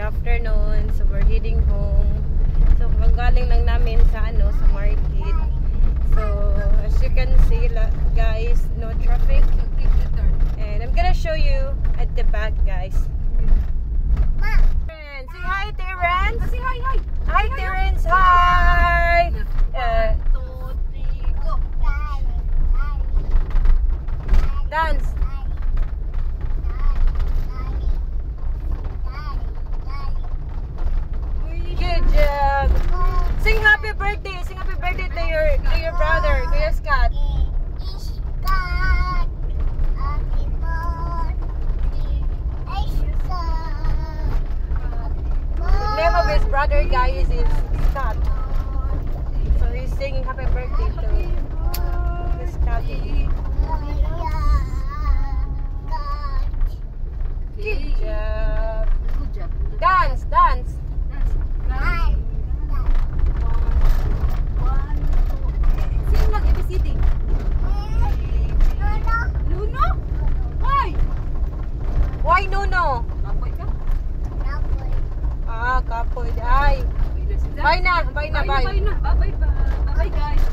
afternoon. So we're heading home. So galing lang namin sa sa market. So as you can see guys, no traffic. And I'm gonna show you at the back, guys. Terrence, say hi, Terrence. Say hi, hi. Hi, Terrence. Hi. 1, 2, 3, go. Dance. Good job. Sing happy birthday. Sing happy birthday to your brother, Kuya Scott. The name of his brother, guys, is Scott. So he's singing happy birthday to Scotty. Good job. Good job. Dance, dance. Sing lang, ABCD. Nuno? Why? Why no? Kapoy ka? Ah, kapoy. Ay. Bye na, bye na, bye. Bye na. Bye, guys.